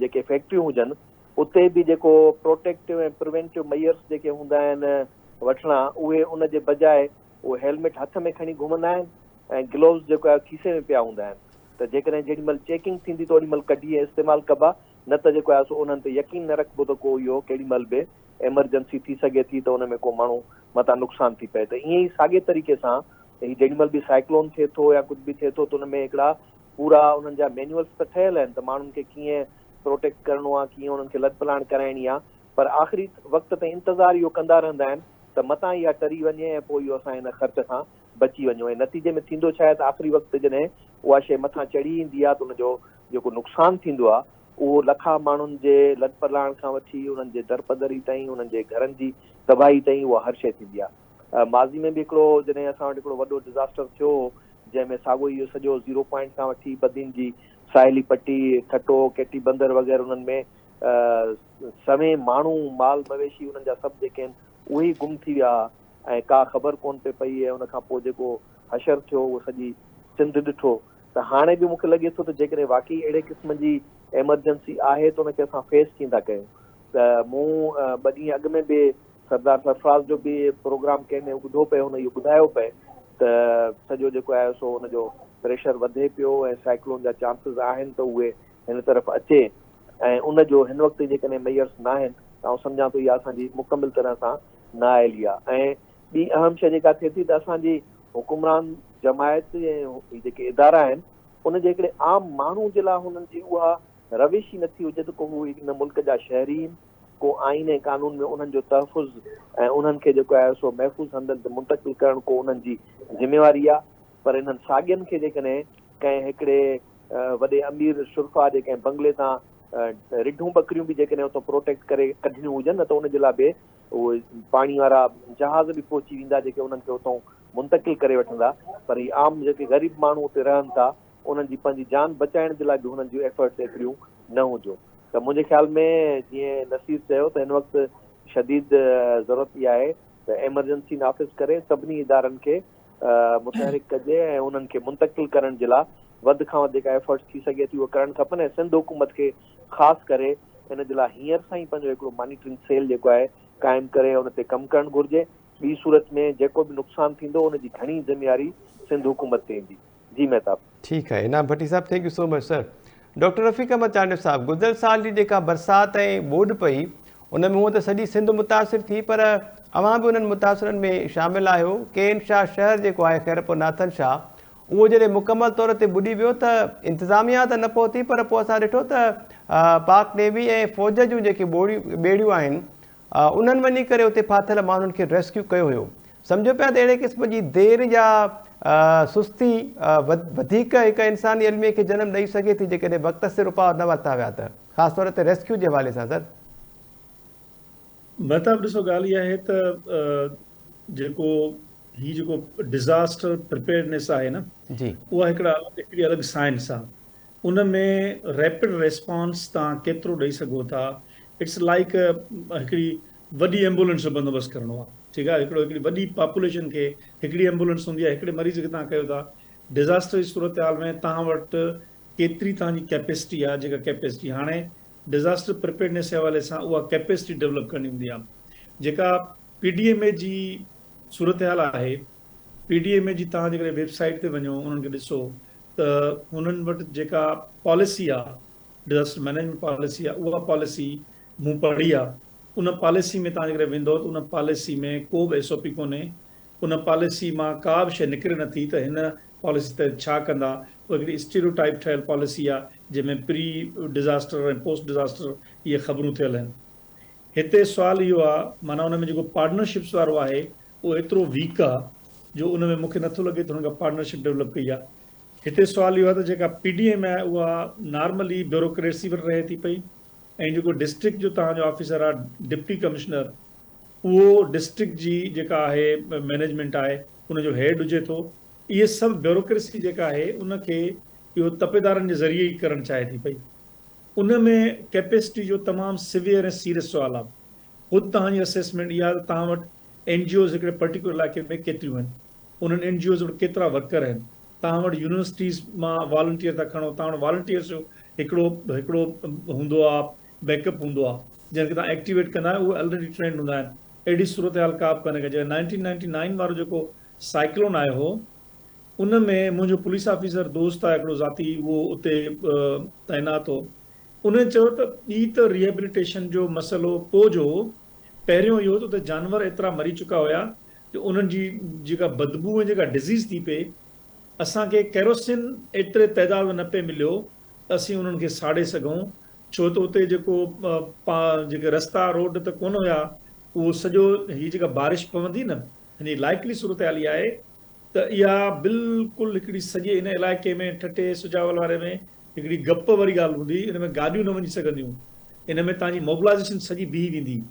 जेके फैक्ट्रियूं हुजनि, उते बि जेको प्रोटेक्टिव ऐं प्रिवेंटिव मेयर्स जेके हूंदा आहिनि वठणा, उहे उन जे बजाए उहे हेलमेट हथ में खणी घुमंदा आहिनि ऐं ग्लोव्स जेको आहे खीसे में पिया हूंदा आहिनि। त जेकॾहिं जेॾीमहिल चेकिंग थींदी त ओॾीमहिल कढी ऐं इस्तेमालु कबा, न त जेको आहे सो उन्हनि ते यकीन न रखिबो त को इहो केॾीमहिल बि एमरजेंसी थी सघे थी त उन में को माण्हू मथां नुक़सान थी पए। त ईअं ई साॻे तरीक़े सां ही जेॾीमहिल बि साइक्लोन थिए थो या कुझु बि थिए थो त उन में हिकिड़ा पूरा उन्हनि जा मैन्युअल्स त ठहियल आहिनि त माण्हुनि खे कीअं प्रोटेक्ट करिणो आहे, कीअं उन्हनि खे लद पलाण कराइणी आहे, पर आख़िरी वक़्त ताईं इंतज़ारु इहो कंदा रहंदा आहिनि त मतां इहा टरी वञे ऐं पोइ इहो असां हिन ख़र्च खां बची वञूं। ऐं नतीजे में थींदो छा आहे त आख़िरी वक़्तु जॾहिं उहा शइ मथां चढ़ी ईंदी आहे त उनजो जेको नुक़सानु थींदो आहे उहो लखा माण्हुनि जे लद पलाण खां वठी उन्हनि जे दरपदरी ताईं, उन्हनि जे घरनि जी तबाही ताईं उहा हर शइ थींदी आहे। माज़ी में बि हिकिड़ो जॾहिं असां वटि हिकिड़ो वॾो डिज़ास्टर थियो जंहिंमें साॻियो इहो सॼो 0 पॉइंट खां वठी बदियुनि जी साहिली पट्टी, खटो, केटी बंदर वग़ैरह उन्हनि में सवें माण्हू, माल मवेशी उन्हनि जा सभु जेके आहिनि उहे ई गुम थी विया ऐं का ख़बर कोन पई पई। ऐं उनखां पोइ जेको हशर थियो उहो सॼी सिंध ॾिठो। त हाणे बि मूंखे लॻे थो त जेकॾहिं वाक़ई अहिड़े क़िस्म जी एमरजेंसी आहे त उनखे असां फेस कीअं था कयूं। त मूं 2 ॾींहं अॻु में बि सरदार सरफराज़ जो बि प्रोग्राम कंहिं में ॿुधो पियो, हुन इहो ॿुधायो पए त सॼो जेको आहे सो हुनजो प्रेशर वधे पियो ऐं साइक्लोन जा चांसिस आहिनि त उहे हिन तरफ़ अचे ऐं उनजो हिन वक़्तु जेकॾहिं मेयर्स न आहिनि त आउं सम्झां थो इहा असांजी मुकमिल तरह सां न आयली आहे। ऐं ॿी अहम शइ जेका थिए थी त असांजी हुकुमरान जमायत ऐं जेके इदारा आहिनि उन जे हिकिड़े आम माण्हू जे लाइ हुननि जी उहा रविश ई नथी हुजे त को हू हिन मुल्क जा शहरी आहिनि, को आइन ऐं कानून में उन्हनि जो तहफ़ुज़ ऐं उन्हनि खे जेको आहे सो महफ़ूज़ हंधनि ते मुंतक़िल करणु को उन्हनि जी ज़िम्मेवारी आहे। पर इन्हनि साॻियनि खे जेकॾहिं कंहिं हिकिड़े वॾे अमीर शुरफ़ा जे कंहिं बंगले तां रिढूं बकरियूं बि जेकॾहिं उतां प्रोटेक्ट करे कढणियूं हुजनि न त उनजे लाइ बि उहे पाणी वारा जहाज़ बि पहुची वेंदा जेके उन्हनि खे उतां मुंतक़िल करे वठंदा। पर ही आम जेके ग़रीब माण्हू उते रहनि था उन्हनि जी पंहिंजी जान बचाइण जे लाइ बि हुननि जूं एफर्ट्स एतिरियूं न हुजो। त मुंहिंजे ख़्याल में जीअं नसीर चयो त हिन वक़्तु शदीद ज़रूरत इहा आहे त एमरजेंसी नाफ़िज़ करे सभिनी इदारनि खे मुतहरिक कजे ऐं उन्हनि खे मुंतक़िल करण जे लाइ वधि खां वधि जेका एफर्ट्स थी सघे थी उहे करणु खपनि। ऐं सिंध हुकूमत खे ख़ासि करे हिन जे लाइ हींअर सां ई पंहिंजो हिकिड़ो मॉनिटरिंग सेल जेको आहे क़ाइमु करे उन ते कमु करणु घुरिजे। ॿी सूरत में जेको बि नुक़सानु थींदो उनजी घणी ज़िम्मेवारी सिंध हुकूमत ते ईंदी। जी महताब। ठीकु आहे Inam Bhatti sahab, thank you so much sir. Doctor Rafiq Ahmed Chandia sahab, गुज़िरियल साल जी जेका बरसाति ऐं ॿोॾि पई उन में हूअं त सॼी सिंध मुतासिर थी, पर अवां बि उन्हनि मुतासिरनि में शामिलु आहियो। केन शाह शहर जेको आहे खैरपुर नाथन शाह, उहो जॾहिं मुकमल तौर ते ॿुॾी वियो त इंतिज़ामिया त न पहुती, पर पोइ असां ॾिठो त पाक नेवी ऐं फ़ौज जूं जेके ॿेड़ियूं आहिनि उन्हनि वञी करे उते फाथल माण्हुनि खे रेस्क्यू कयो हुयो। सम्झो पिया त अहिड़े क़िस्म जी देरि या सुस्ती वधीक हिकु इंसानी अलमीअ खे जनमु ॾेई सघे थी जेकॾहिं वक़्त सिर उपाउ न वरिता विया त, ख़ासि तौर ते रेस्क्यू जे हवाले सां। सर महताब ॾिसो, ॻाल्हि इहा आहे त जेको डिज़ास्टर प्रिपेयर्डनेस आहे न जी, उहा हिकिड़ी अलॻि साइंस आहे। उन में रैपिड रेस्पॉन्स तव्हां केतिरो ॾेई सघो था। इट्स लाइक हिकिड़ी वॾी एम्बुलेंस जो बंदोबस्तु करिणो आहे। ठीकु आहे, हिकिड़ी वॾी पॉपुलेशन खे हिकिड़ी एम्बुलेंस हूंदी आहे, हिकिड़े मरीज़ खे तव्हां कयो था। डिज़ास्टर जी सूरत हाल में तव्हां वटि केतिरी तव्हांजी कैपेसिटी आहे, जेका कैपेसिटी हाणे डिज़ास्टर प्रिपेयर्डनेस जे हवाले सां उहा कैपेसिटी डेवलप करणी हूंदी आहे। जेका PDMA जी सूरत हाल आहे, PDMA जी तव्हां जेकॾहिं वेबसाइट ते वञो उन्हनि खे ॾिसो त हुननि वटि जेका पॉलिसी आहे, डिज़ास्टर मैनेजमेंट पॉलिसी आहे, उहा पॉलिसी मूं पढ़ी आहे। उन पॉलिसी में तव्हां जेकॾहिं वेंदो त उन पॉलिसी में को बि SOP कोन्हे। उन पॉलिसी मां का बि शइ निकिरे नथी त हिन पॉलिसी ते छा कंदा। उहा हिकिड़ी स्टीरियोटाइप ठहियल पॉलिसी आहे जंहिंमें प्री डिज़ास्टर ऐं पोस्ट डिज़ास्टर इहे ख़बरूं थियल आहिनि। हिते सुवाल इहो आहे, माना हुन में जेको पार्टनरशिप्स वारो आहे उहो एतिरो वीक आहे जो उन में मूंखे नथो लॻे त हुन खां पार्टनरशिप डेवलप कई आहे। हिते सुवाल इहो आहे त जेका PDMA आहे उहा नॉर्मली ब्यूरोक्रेसी वटि रहे थी पई ऐं जेको डिस्ट्रिक्ट जो तव्हांजो ऑफिसर आहे डिप्टी कमिश्नर, उहो डिस्ट्रिक्ट जी जेका आहे मैनेजमेंट आहे उनजो हेड हुजे थो। इहे सभु ब्यूरोक्रेसी जेका आहे उनखे इहो तपेदारनि जे ज़रिए ई करणु चाहे थी पई। उन में कैपेसिटी जो तमामु सिवियर ऐं सीरियस सुवाल आहे। ख़ुदि तव्हांजी असेसमेंट इहा त तव्हां वटि NGOs हिकिड़े पर्टिकुलर इलाइक़े में केतिरियूं आहिनि। उन्हनि NGOs वटि केतिरा वर्कर आहिनि, तव्हां वटि यूनिवर्सिटीज़ मां वॉलंटियर था खणो, तव्हां वटि वॉलंटियर्स जो हिकिड़ो हूंदो आहे, बैकअप हूंदो आहे, जंहिंखे तव्हां एक्टिवेट कंदा आहियो, उहे ऑलरेडी ट्रेंड हूंदा आहिनि। अहिड़ी सूरत हाल का बि कोन्हे का। जेका 1999 वारो जेको साइक्लोन आयो हो, उन में मुंहिंजो पुलिस ऑफिसर दोस्त आहे हिकिड़ो ज़ाती, उहो उते तैनात हो। उन चयो त ॿी त रिहेबिलिटेशन जो मसइलो पोइ जो, पहिरियों इहो त उते जानवर एतिरा मरी चुका हुया कि उन्हनि जी जेका बदबू ऐं जेका डिज़ीज़ थी पए, असांखे केरोसिन एतिरे तइदाद में न पे मिलियो असीं उन्हनि खे साड़े सघूं, छो त उते जेको जेके रस्ता रोड त कोन हुया, उहो सॼो हीअ जेका बारिश पवंदी न, हिन लाइकली सूरत हाल इहा आहे त इहा बिल्कुलु हिकिड़ी सॼे हिन इलाइक़े में ठटे सुजावल वारे में हिकिड़ी गप वारी ॻाल्हि हूंदी, इन में गाॾियूं न वञी सघंदियूं, इन में तव्हांजी मोबिलाइज़ेशन सॼी बीह वेंदी,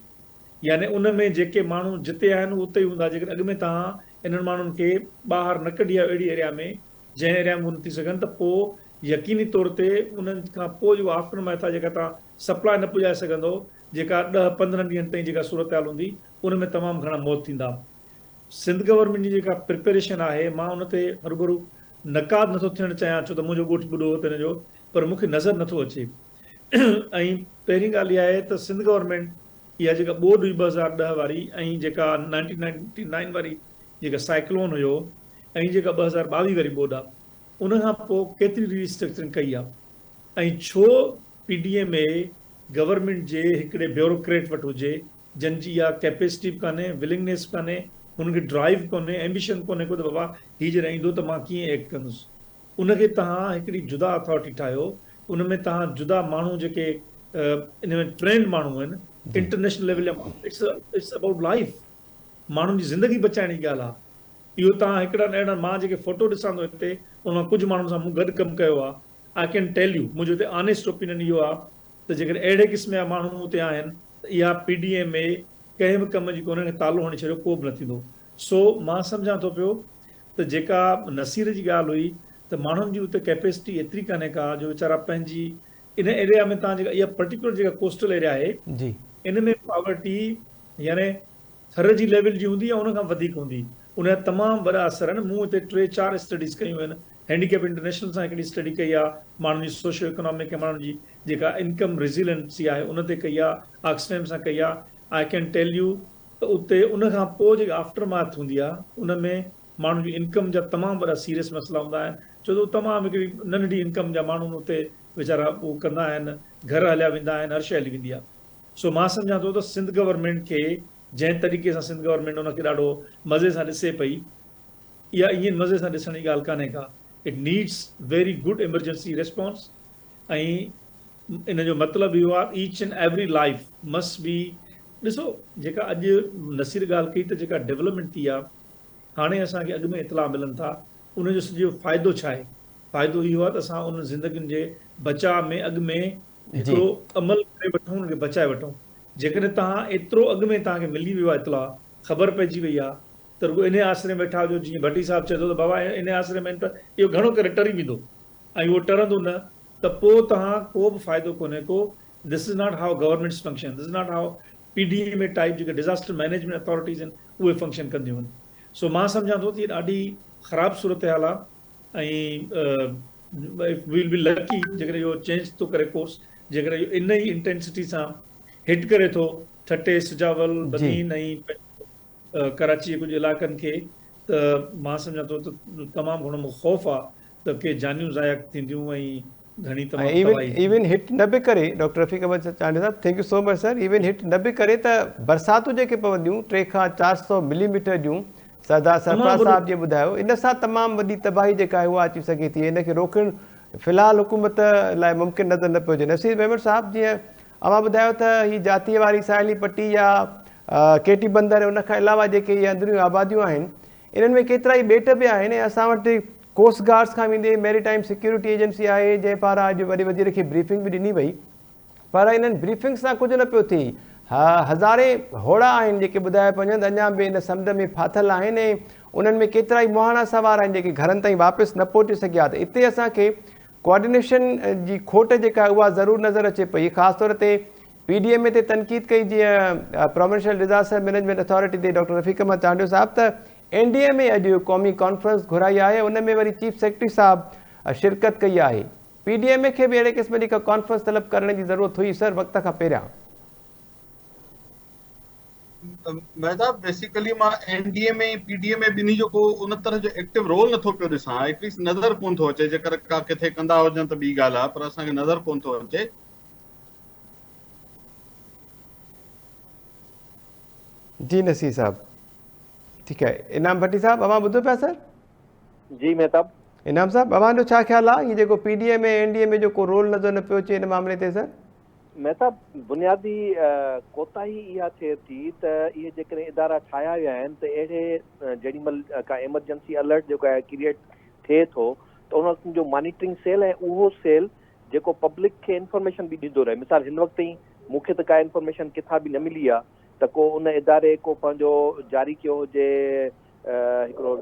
यानी उन में जेके माण्हू जिते आहिनि उते ई हूंदा। जेकर अॻु में तव्हां इन्हनि माण्हुनि खे ॿाहिरि न कढी आहे अहिड़ी एरिया में जंहिं एरिया में न थी सघनि, त पोइ यकीनी तौर ते उन्हनि खां पोइ जो आफ्टर मैथ आहे जेका तव्हां सप्लाई न पुॼाए सघंदो, जेका 10-15 ॾींहंनि ताईं जेका सूरत हाल हूंदी, उन में तमामु घणा मौत थींदा। सिंध गवर्नमेंट जी जेका प्रिपेरेशन आहे, मां उन ते हरूभरू नक़ाद नथो थियणु चाहियां, छो त मुंहिंजो ॻोठु ॿुॾो हो जो, पर मूंखे नज़र नथो अचे। ऐं पहिरीं ॻाल्हि इहा आहे त सिंध गवर्नमेंट इहा जेका ॿोॾि हुई 2010 वारी, ऐं जेका 1999 वारी जेका साइक्लोन हुयो, ऐं जेका 2022 वारी ॿोॾि आहे, उन खां पोइ केतिरी रिस्ट्रक्चरिंग कई आहे। ऐं छो PDA में गवर्नमेंट जे हिकिड़े ब्यूरोक्रेट वटि हुजे जंहिंजी इहा कैपेसिटी बि कान्हे, विलिंगनेस कान्हे, हुनखे ड्राइव कोन्हे, एम्बिशन कोन्हे को त बाबा हीअ जॾहिं ईंदो त मां कीअं एक्ट कंदुसि। उनखे तव्हां हिकिड़ी जुदा अथॉरिटी ठाहियो, उन में तव्हां जुदा माण्हू जेके इन में ट्रेंड माण्हू आहिनि, इंटरनेशनल लेवल जा, इट्स अबाउट लाइफ, माण्हुनि जी ज़िंदगी बचाइण जी ॻाल्हि आहे। इहो तव्हां हिकिड़ा अहिड़ा, मां जेके फोटो ॾिसां थो हिते, उन कुझु माण्हुनि सां मूं गॾु कमु कयो आहे, आई कैन टेल यू, मुंहिंजो हिते ऑनेस्ट ओपिनियन इहो आहे त जेकर अहिड़े क़िस्म जा माण्हू हुते आहिनि त इहा PDA में कंहिं बि कम जी कोन्हे तालो हणी छॾियो, को बि न थींदो। सो मां सम्झां थो पियो त जेका नसीर जी ॻाल्हि हुई त माण्हुनि जी उते कैपेसिटी एतिरी कान्हे का जो वीचारा पंहिंजी इन एरिया में, तव्हां जेका इहा पर्टिकुलर जेका कोस्टल एरिया आहे जी, इन में पॉवर्टी यानी थर जी लेवल जी हूंदी, उन खां वधीक हूंदी, उन जा तमामु वॾा असर आहिनि। मूं हिते 3-4 स्टडीज़ कयूं आहिनि, हैंडीकैप इंटरनेशनल सां हिकिड़ी स्टडी कई आहे, माण्हुनि जी सोशो इकोनॉमिक, माण्हुनि जी जेका इनकम रेज़िलेंसी आहे उन ते कई आहे, ऑक्सफैम सां कई आहे। आई कैन टेल यू त उते उन खां पोइ जेका आफ्टर मैथ हूंदी आहे, उन में माण्हुनि जी इनकम जा तमामु वॾा सीरियस मसइला हूंदा आहिनि, छो त तमामु हिकिड़ी नंढड़ी इनकम जा माण्हू उते वीचारा उहो कंदा आहिनि, घर हलिया वेंदा आहिनि, हर शइ हली वेंदी आहे। सो मां सम्झां थो त सिंध गवर्नमेंट खे जंहिं तरीक़े सां सिंध गवर्नमेंट उनखे ॾाढो मज़े सां ॾिसे पई, इहा ईअं मज़े सां ॾिसण जी ॻाल्हि कान्हे का। It needs very good emergency response, ऐं इन जो मतिलबु इहो आहे each and every life must be. ॾिसो, जेका अॼु नसीर ॻाल्हि कई त जेका डेवलपमेंट थी आहे, हाणे असांखे अॻु में इतला मिलनि था, उनजो सॼो फ़ाइदो छा आहे? फ़ाइदो इहो आहे त असां उन ज़िंदगियुनि जे बचाव में अॻु में हिकिड़ो अमल करे वठूं, उनखे बचाए वठूं। जेकॾहिं तव्हां एतिरो अॻु में तव्हांखे मिली वियो आहे, इतला ख़बर पइजी वई आहे, त रुॻो इन आसिरे में वेठा हुजो, जीअं भट्टी साहिबु चए थो त बाबा इन आसिरे में त इहो घणो करे टरी वेंदो, ऐं उहो टरंदो न, त पोइ तव्हां को बि फ़ाइदो कोन्हे को। This is not how governments function, this is not how PDA में टाइप जेके डिज़ास्टर मैनेजमेंट अथॉरिटीज़ आहिनि उहे फंक्शन कंदियूं आहिनि। सो मां सम्झां थो त ॾाढी ख़राबु सूरत हाल आहे, ऐं विल बी लकी जेकर इहो चेंज थो करे कोर्स, जेकर इहो इन ई इंटेंसिटी सां हिट करे थो ठटे सुजावल बदीन ऐं कराची कुझु इलाइक़नि खे, त मां सम्झां थो त तमामु घणो ख़ौफ़ आहे त के जानियूं ज़ाया थींदियूं ऐं घणी तमामु इवन हिट न बि करे। Doctor Rafiq Ahmed Chandia sahab, thank you so much sir. इवन हिट न बि करे त बरसातूं जेके पवंदियूं 300 खां 400 मिलीमीटर जूं, सरदार सरफराज़ साहब जी ॿुधायो, इन सां तमामु वॾी तबाही जेका आहे उहा अची सघे थी। इनखे रोकणु फ़िलहालु हुकूमत लाइ मुमकिन नज़र न पियो अचे। नसीर अहमद साहब, जीअं अव्हां ॿुधायो त हीअ जातीअ वारी साहिली पट्टी या केटी बंदर, उन खां अलावा जेके इहे अंदरियूं आबादियूं आहिनि, इन्हनि में केतिरा ई ॿेट बि आहिनि। असां वटि कोस्ट गार्ड्स खां वेंदे मैरीटाइम सिक्योरिटी एजेंसी आहे, जंहिं पारां अॼु वॾे वज़ीर खे ब्रीफिंग बि ॾिनी वई, पर इन्हनि ब्रीफिंग सां कुझु न पियो थिए। हज़ारे होड़ा आहिनि जेके ॿुधाए पिया वञनि, अञा बि इन समुंड में फाथल आहिनि, ऐं उन्हनि में केतिरा ई मुहाणा सवार आहिनि जेके घरनि ताईं वापसि न पहुची सघिया। त इते असांखे कोऑर्डिनेशन जी खोट जेका आहे उहा ज़रूरु नज़र अचे पई, ख़ासि तौर ते PDA में ते तनक़ीद कई जीअं प्रोविंशियल डिज़ास्टर मैनेजमेंट अथॉरिटी ते डॉक्टर रफ़ीक अहमद चांडियो साहब, त NDA में अॼु क़ौमी कॉन्फ्रेंस घुराई आहे, उन में वरी चीफ सेक्रेटरी साहब शिरकत कई आहे। PDMA खे बि अहिड़े क़िस्म जी का कॉन्फ्रेंस तलब करण जी ज़रूरत हुई सर वक़्त खां पहिरियां? महताब बेसिकली मां NDA में PDA में ॿिन्ही जो को उन तरह जो एक्टिव रोल नथो पियो ॾिसां, एटलीस्ट नज़र कोन थो अचे। जेकर का किथे कंदा हुजनि त ॿी ॻाल्हि आहे, पर असांखे नज़र कोन थो अचे। जी नसीर साहब, ठीकु आहे। इनाम भट्टी साहब, अवां ॿुधो पिया सर? जी मेहताब। इनाम साहब, अवां जो छा ख़्यालु आहे, ये जेको PDA में NDA में जो को रोल नज़र न पियो अचे इन मामले ते सर? मेहताब, बुनियादी कोताही इहा थिए थी त इहे जेकॾहिं इदारा ठाहिया विया आहिनि त अहिड़े जेॾीमहिल का एमरजेंसी अलर्ट जेको आहे क्रिएट थिए थो त उन वक़्तु जो मॉनिटरिंग सेल ऐं उहो सेल जेको पब्लिक खे इंफॉर्मेशन बि ॾींदो रहे। मिसाल हिन वक़्तु ई मूंखे त का इंफॉर्मेशन किथां बि न मिली आहे त को उन इदारे को पंहिंजो जारी कयो हुजे, हिकिड़ो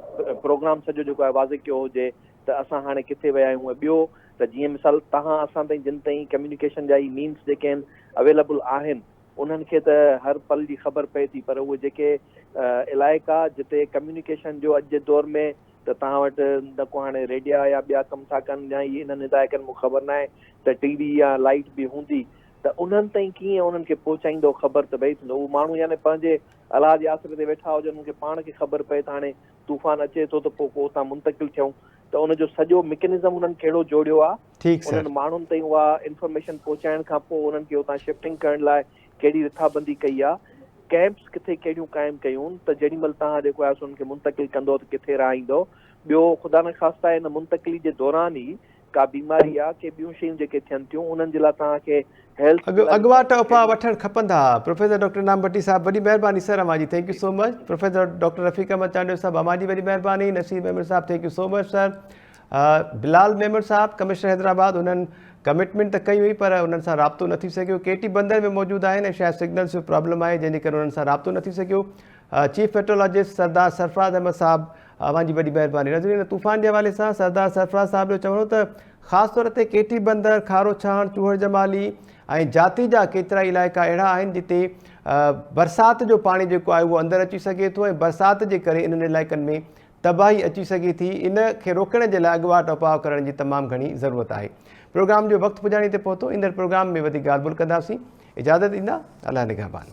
प्रोग्राम सॼो जेको आहे वाज़े कयो हुजे त असां हाणे किथे विया आहियूं। ऐं ॿियो त जीअं मिसाल तव्हां असां ताईं जिन ताईं कम्युनिकेशन जा ई मीन्स जेके आहिनि अवेलेबल आहिनि उन्हनि खे त हर पल जी ख़बर पए थी, पर उहे जेके इलाइक़ा जिते कम्युनिकेशन जो अॼु जे दौर में त तव्हां वटि न को हाणे रेडिया या ॿिया कमु था कनि या इन्हनि इलाइक़नि मूंखे ख़बर न आहे त TV या लाइट बि हूंदी त उन्हनि ताईं कीअं उन्हनि खे पहुचाईंदो ख़बर त भई उहो माण्हू यानी पंहिंजे अलाज आसरे ते वेठा हुजनि, उनखे पाण खे ख़बर पए त हाणे तूफ़ान अचे थो त पोइ को उतां मुंतकिल थियूं त उनजो सॼो मैकेनिज़म उन्हनि कहिड़ो जोड़ियो आहे, ठीकु सर। उन्हनि माण्हुनि ताईं उहा इंफॉर्मेशन पहुचाइण खां पोइ उन्हनि खे उतां शिफ्टिंग करण लाइ कहिड़ी रिथाबंदी कई आहे, कैंप्स किथे कहिड़ियूं क़ाइमु कयूं त जेॾीमहिल तव्हां जेको आहे उन्हनि खे मुंतकिल कंदो त किथे रहाईंदो। ॿियो ख़ुदा न ख़ास्ता हिन मुंतकिली जे दौरान ई का बीमारी आहे के ॿियूं शयूं जेके थियनि थियूं उन्हनि जे लाइ तव्हांखे हेल्थ अॻुवाट उपाउ वठणु खपंदा। प्रोफेसर डॉक्टर इनाम भट्टी साहब, वॾी महिरबानी सर अवां जी, thank you so much. Professor doctor Rafiq Ahmed Chandio sahab, अवां जी वॾी महिरबानी। Nasir Memon sahab, thank you so much sir. Bilal Memon sahab, commissioner Hyderabad, उन्हनि कमिटमेंट त कई हुई पर उन्हनि सां राब्तो न थी सघियो। KT बंदर में मौजूदु आहिनि ऐं शायदि सिग्नल्स जो प्रॉब्लम आहे जंहिंजे करे उन्हनि सां राब्तो न थी सघियो। चीफ मेट्रोलॉजिस्ट सरदार सरफराज़ अहमद साहब, अवां जी वॾी महिरबानी। नज़रीन, तूफ़ान जे हवाले सां सरदार सरफराज़ साहब जो चवणो त ख़ासि तौर ते KT बंदर, खारो छाण, चूहड़ जमाली ऐं जाती जा केतिरा इलाइक़ा अहिड़ा आहिनि जिते बरसाति जो पाणी जेको आहे उहो अंदरि अची सघे थो ऐं बरसाति जे करे इन्हनि इलाइक़नि में तबाही अची सघे थी। इन खे रोकण जे लाइ अॻुवाट उपाउ करण जी तमामु घणी ज़रूरत आहे। प्रोग्राम जो वक़्तु पुॼाणी ते पहुतो। ईंदड़ प्रोग्राम में वधीक ॻाल्हि ॿोल कंदासीं। इजाज़त ॾींदा, अलाह निगहबान।